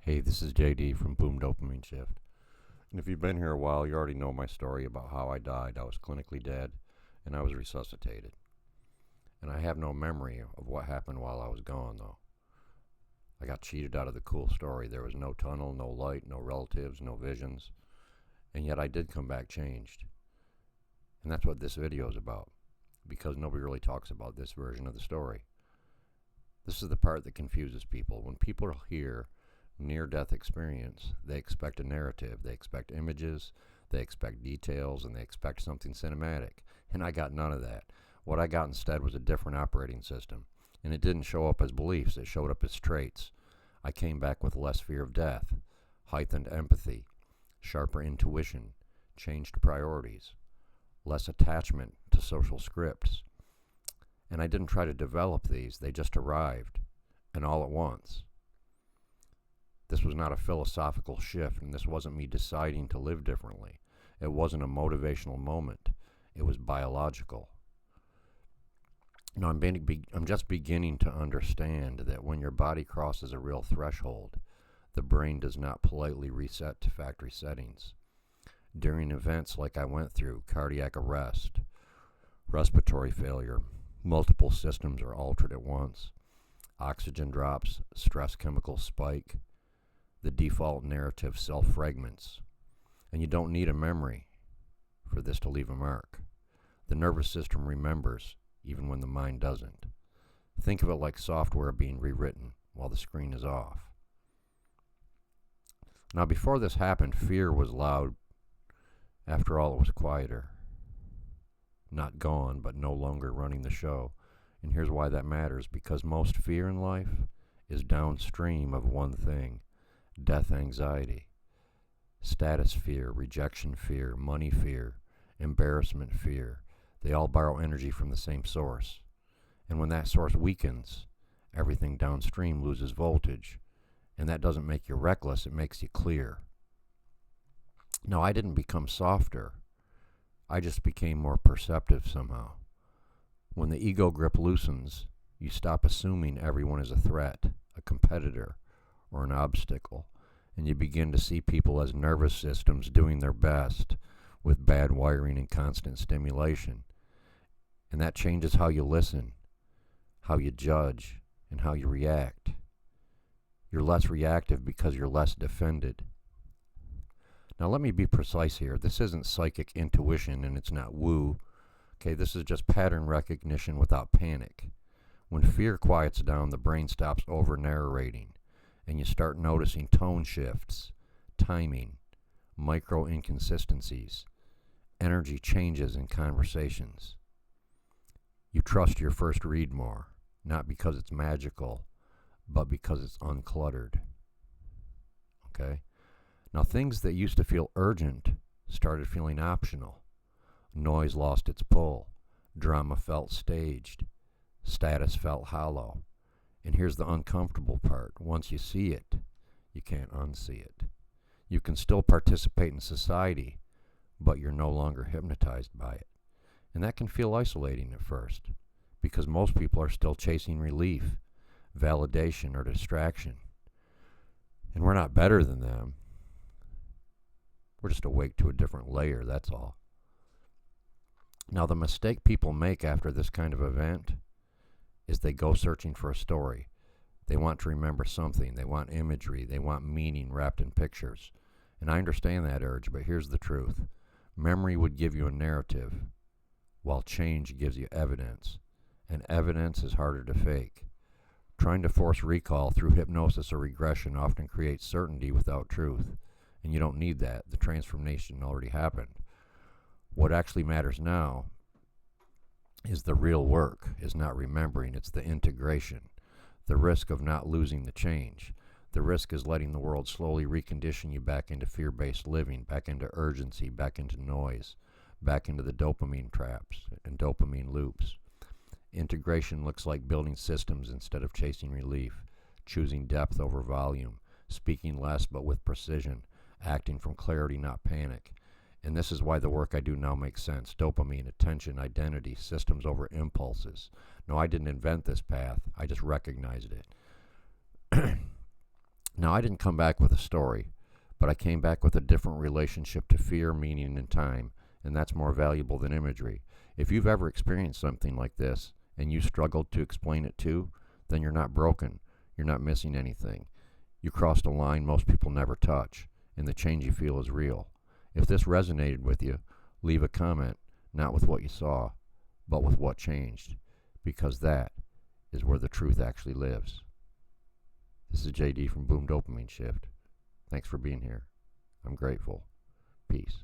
Hey, this is JD from Boom Dopamine Shift. And if you've been here a while, you already know my story about how I died. I was clinically dead, and I was resuscitated. And I have no memory of what happened while I was gone, though. I got cheated out of the cool story. There was no tunnel, no light, no relatives, no visions. And yet I did come back changed. And that's what this video is about, because nobody really talks about this version of the story. This is the part that confuses people. When people hear near-death experience, they expect a narrative, they expect images, they expect details, and they expect something cinematic. And I got none of that. What I got instead was a different operating system. And it didn't show up as beliefs, it showed up as traits. I came back with less fear of death, heightened empathy, sharper intuition, changed priorities, less attachment to social scripts. And I didn't try to develop these, they just arrived, and all at once. This was not a philosophical shift, and this wasn't me deciding to live differently. It wasn't a motivational moment. It was biological. Now, I'm just beginning to understand that when your body crosses a real threshold, the brain does not politely reset to factory settings. During events like I went through, cardiac arrest, respiratory failure, multiple systems are altered at once, oxygen drops, stress chemicals spike, the default narrative self-fragments, and you don't need a memory for this to leave a mark. The nervous system remembers, even when the mind doesn't. Think of it like software being rewritten while the screen is off. Now, before this happened, fear was loud. After all, it was quieter. Not gone, but no longer running the show. And here's why that matters, because most fear in life is downstream of one thing: death anxiety, status fear, rejection fear, money fear, embarrassment fear. They all borrow energy from the same source. And when that source weakens, everything downstream loses voltage. And that doesn't make you reckless, it makes you clear. Now, I didn't become softer. I just became more perceptive somehow. When the ego grip loosens, you stop assuming everyone is a threat, a competitor, or an obstacle, and you begin to see people as nervous systems doing their best with bad wiring and constant stimulation. And that changes how you listen, how you judge, and how you react. You're less reactive because you're less defended. Now, let me be precise here. This isn't psychic intuition, and it's not woo. Okay, this is just pattern recognition without panic. When fear quiets down, the brain stops over-narrating, and you start noticing tone shifts, timing, micro inconsistencies, energy changes in conversations. You trust your first read more, not because it's magical, but because it's uncluttered. Okay? Now, things that used to feel urgent started feeling optional. Noise lost its pull. Drama felt staged. Status felt hollow. And here's the uncomfortable part. Once you see it, you can't unsee it. You can still participate in society, but you're no longer hypnotized by it. And that can feel isolating at first, because most people are still chasing relief, validation, or distraction. And we're not better than them. We're just awake to a different layer, that's all. Now, the mistake people make after this kind of event is they go searching for a story. They want to remember something. They want imagery. They want meaning wrapped in pictures. And I understand that urge, but here's the truth. Memory would give you a narrative, while change gives you evidence. And evidence is harder to fake. Trying to force recall through hypnosis or regression often creates certainty without truth. And you don't need that. The transformation already happened. What actually matters now is the real work, is not remembering. It's the integration. The risk of not losing the change. The risk is letting the world slowly recondition you back into fear-based living, back into urgency, back into noise, back into the dopamine traps and dopamine loops. Integration looks like building systems instead of chasing relief, choosing depth over volume, speaking less but with precision, acting from clarity, not panic. And this is why the work I do now makes sense. Dopamine, attention, identity, systems over impulses. No, I didn't invent this path. I just recognized it. Now, I didn't come back with a story, but I came back with a different relationship to fear, meaning, and time, and that's more valuable than imagery. If you've ever experienced something like this, and you struggled to explain it too, then you're not broken. You're not missing anything. You crossed a line most people never touch, and the change you feel is real. If this resonated with you, leave a comment, not with what you saw, but with what changed, because that is where the truth actually lives. This is JD from Boom Dopamine Shift. Thanks for being here. I'm grateful. Peace.